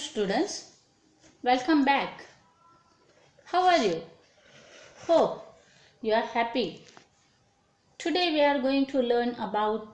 students, welcome back. How are you? Hope you are happy. Today we are going to learn about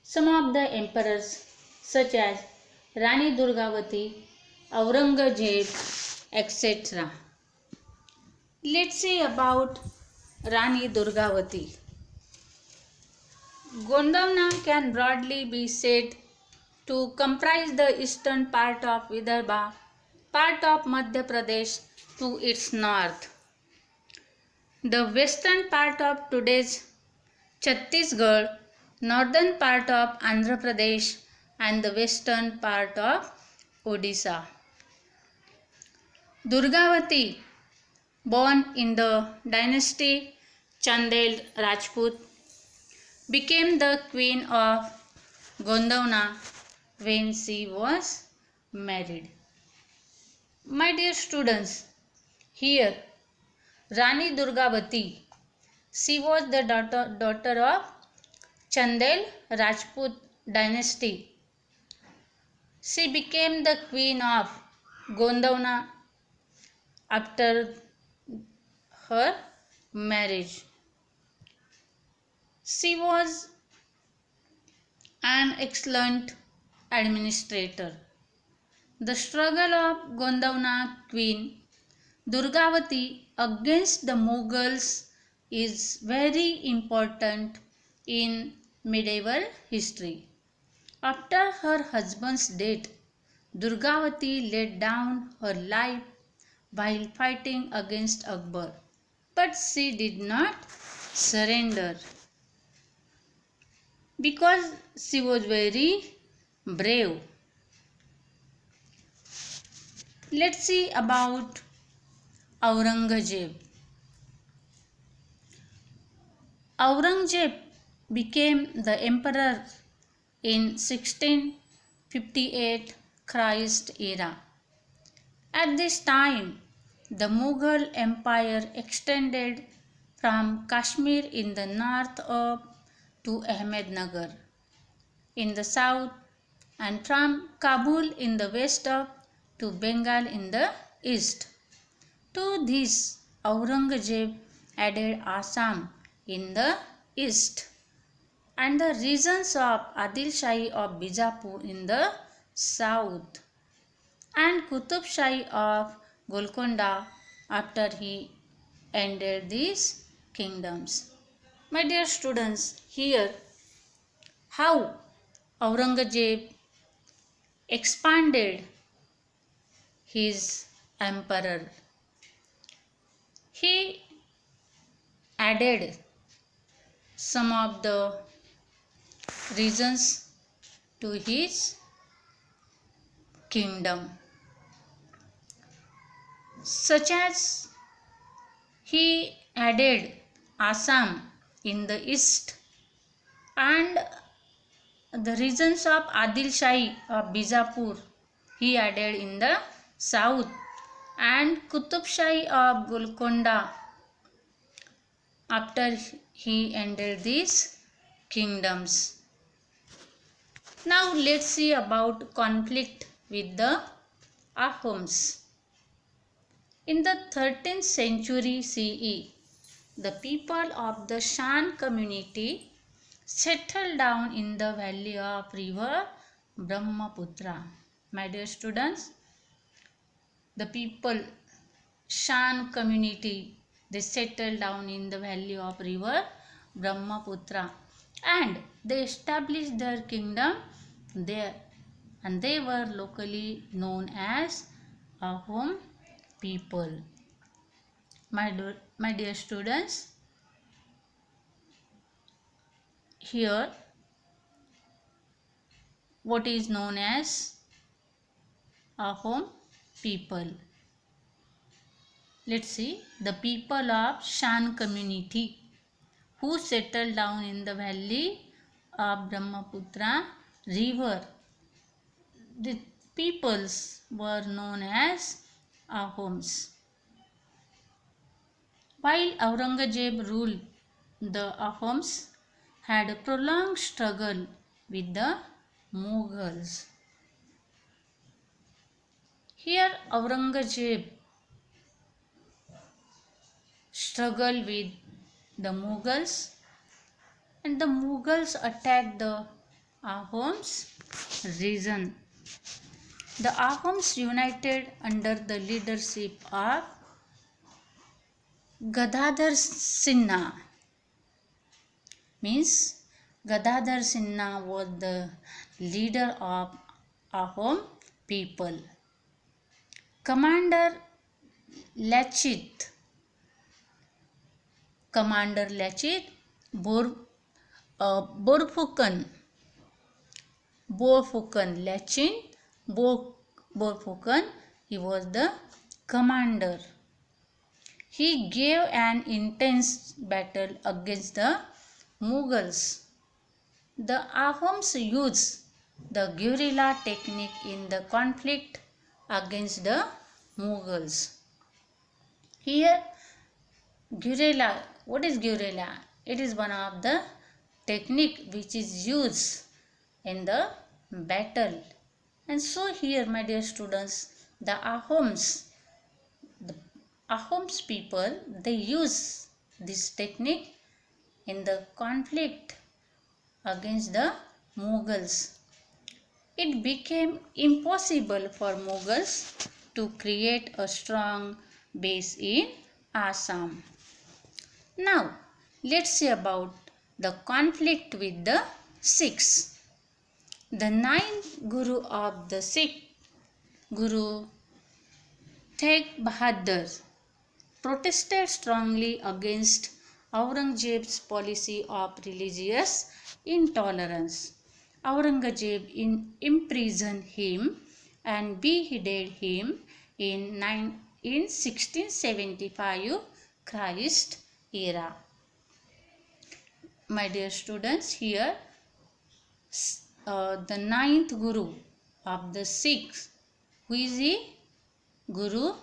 some of the emperors such as Rani Durgavati, Aurangzeb, etc. Let's see about Rani Durgavati. Gondwana can broadly be said to comprise the eastern part of Vidarbha, part of Madhya Pradesh to its north, the western part of today's Chhattisgarh, northern part of Andhra Pradesh, and the western part of Odisha. Durgavati, born in the dynasty Chandel Rajput, became the queen of Gondwana when she was married. My dear students, here Rani Durgavati, she was the daughter of Chandel Rajput dynasty. She became the queen of Gondwana after her marriage. She was an excellent administrator. The struggle of Gondwana Queen Durgavati against the Mughals is very important in medieval history. After her husband's death, Durgavati laid down her life while fighting against Akbar, but she did not surrender because she was very brave. Let's see about Aurangzeb. Aurangzeb became the emperor in 1658 Christ era. At this time, the Mughal Empire extended from Kashmir in the north up to Ahmednagar in the south and from Kabul in the west up to Bengal in the east. To this, Aurangzeb added Assam in the east and the regions of Adil Shahi of Bijapur in the south and Qutub Shahi of Golconda after he ended these kingdoms. My dear students, here how Aurangzeb expanded his emperor. He added some of the regions to his kingdom, such as he added Assam in the east and the regions of Adil Shahi of Bijapur he added in the south and Qutub Shahi of Golconda after he ended these kingdoms. Now let's see about conflict with the Ahoms. In the 13th century CE, the people of the Shan community settled down in the valley of river Brahmaputra. My dear students, the people Shan community, they settled down in the valley of river Brahmaputra and they established their kingdom there and they were locally known as Ahom people. My dear students, here what is known as Ahom people. Let's see, the people of Shan community who settled down in the valley of Brahmaputra river. The peoples were known as Ahoms. While Aurangzeb ruled, the Ahoms had a prolonged struggle with the Mughals. Here Aurangzeb struggled with the Mughals, and the Mughals attacked the Ahoms region. The Ahoms united under the leadership of Gadadhar Sinha. Means Gadadhar Sinha was the leader of Ahom people. Commander Lachit Borfukan Lachin Borfukan, he was the commander. He gave an intense battle against the Mughals. The Ahoms used the guerrilla technique in the conflict against the Mughals. Here, guerrilla, what is guerrilla? It is one of the technique which is used in the battle. And so here, my dear students, the Ahoms people, they use this technique in the conflict against the Mughals. It became impossible for Mughals to create a strong base in Assam. Now, let's see about the conflict with the Sikhs. The ninth Guru of the Sikh, Guru Tegh Bahadur, protested strongly against Aurangzeb's policy of religious intolerance. Aurangzeb imprisoned him and beheaded him in 1675 Christ era. My dear students, here the ninth Guru of the Sikhs, who is he? Guru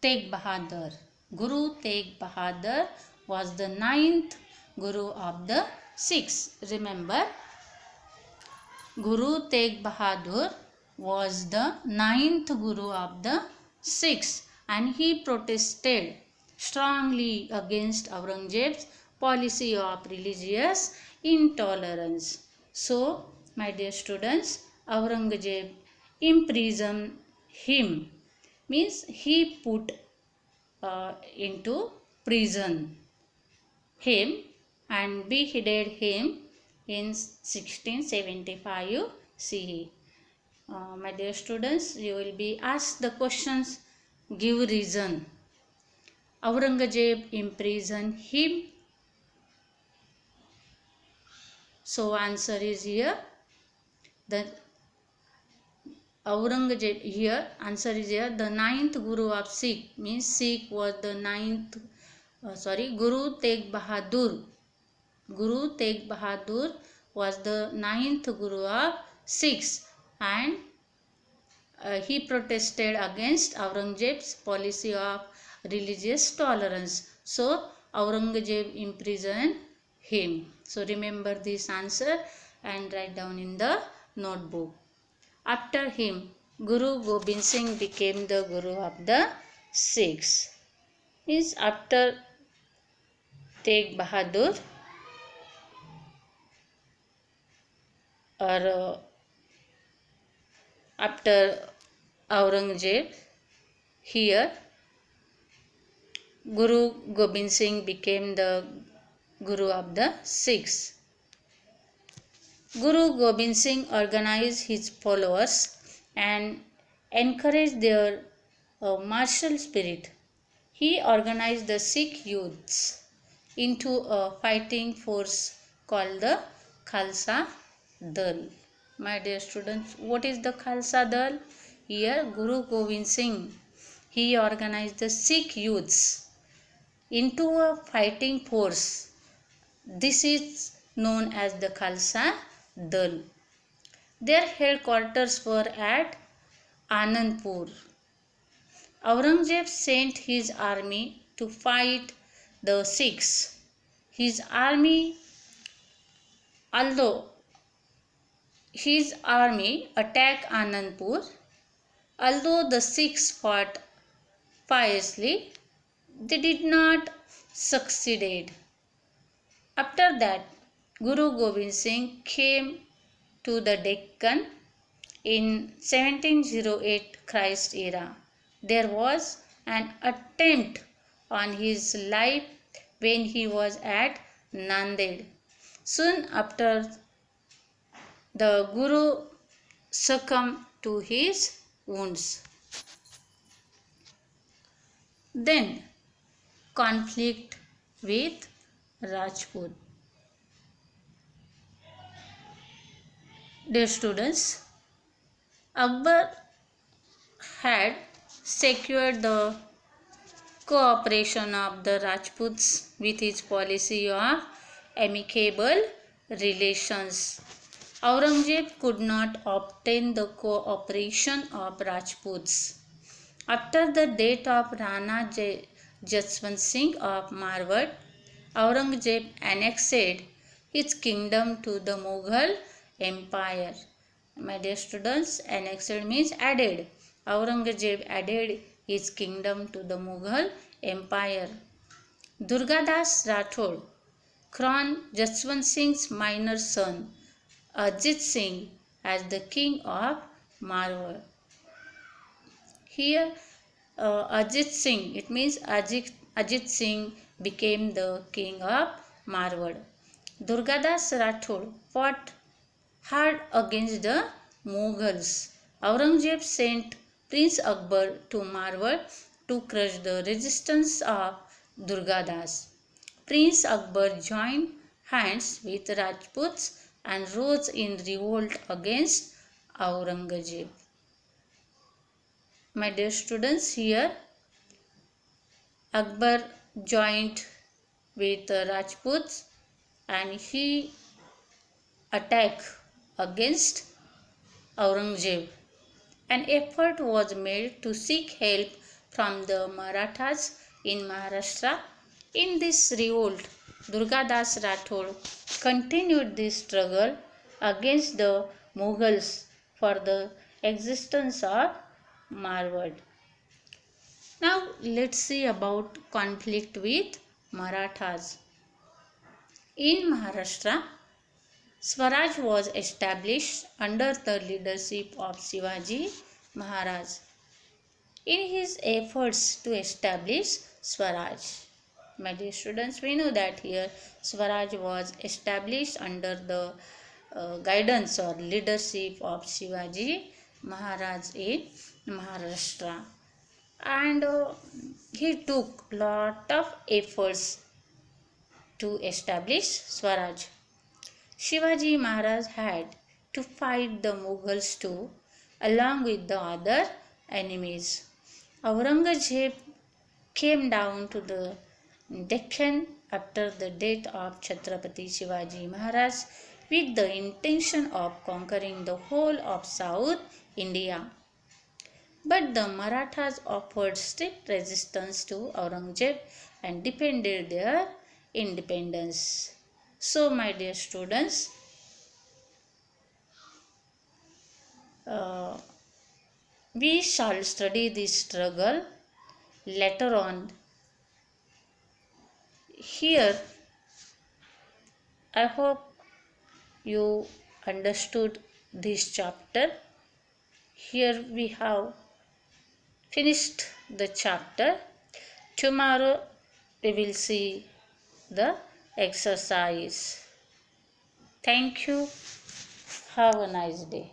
Tegh Bahadur. Guru Tegh Bahadur was the ninth Guru of the Sikhs. Remember, Guru Tegh Bahadur was the ninth Guru of the Sikhs, and he protested strongly against Aurangzeb's policy of religious intolerance. So, my dear students, Aurangzeb imprisoned him, means he put into prison him and beheaded him in 1675 CE. My dear students, you will be asked the questions, give reason. Aurangzeb imprisoned him. So answer is here. The Aurangzeb, here answer is here. The ninth Guru of Sikh, means Sikh was the ninth. Guru Tegh Bahadur. Guru Tegh Bahadur was the ninth Guru of Sikhs, and he protested against Aurangzeb's policy of religious tolerance. So Aurangzeb imprisoned him. So remember this answer and write down in the notebook. After him, Guru Gobind Singh became the Guru of the Sikhs. Means after Tegh Bahadur, or after Aurangzeb, here Guru Gobind Singh became the Guru of the Sikhs. Guru Gobind Singh organized his followers and encouraged their martial spirit. He organized the Sikh youths into a fighting force called the Khalsa Dal. My dear students, what is the Khalsa Dal? Here Guru Gobind Singh, he organized the Sikh youths into a fighting force. This is known as the Khalsa Dal. Their headquarters were at Anandpur. Aurangzeb sent his army to fight the Sikhs. His army attacked Anandpur, Although the Sikhs fought fiercely, they did not succeed. After that, Guru Gobind Singh came to the Deccan in 1708 Christ era. There was an attempt on his life when he was at Nanded. Soon after, the Guru succumbed to his wounds. Then, conflict with Rajput. Dear students, Akbar had secured the cooperation of the Rajputs with his policy of amicable relations. Aurangzeb could not obtain the cooperation of Rajputs. After the death of Rana Jaswant Singh of Marwar, Aurangzeb annexed his kingdom to the Mughal Empire. My dear students, annexed means added. Aurangzeb added his kingdom to the Mughal Empire. Durgadas Rathod crowned Jaswant Singh's minor son, Ajit Singh, as the king of Marwar. Here, Ajit Singh, it means Ajit Singh became the king of Marwar. Durgadas Rathod fought hard against the Mughals. Aurangzeb sent Prince Akbar to Marwar to crush the resistance of Durgadas. Prince Akbar joined hands with Rajputs and rose in revolt against Aurangzeb. My dear students, here Akbar joined with Rajputs and he attacked against Aurangzeb. An effort was made to seek help from the Marathas in Maharashtra. In this revolt, Durgadas Rathod continued this struggle against the Mughals for the existence of Marwar. Now let's see about conflict with Marathas. In Maharashtra, Swaraj was established under the leadership of Shivaji Maharaj. In his efforts to establish Swaraj, my dear students, we know that here Swaraj was established under the guidance or leadership of Shivaji Maharaj in Maharashtra, and he took lot of efforts to establish Swaraj. Shivaji Maharaj had to fight the Mughals too, along with the other enemies. Aurangzeb came down to the Deccan after the death of Chhatrapati Shivaji Maharaj with the intention of conquering the whole of South India. But the Marathas offered strict resistance to Aurangzeb and defended their independence. So, my dear students, we shall study this struggle later on. Here, I hope you understood this chapter. Here we have finished the chapter. Tomorrow we will see the exercise. Thank you. Have a nice day.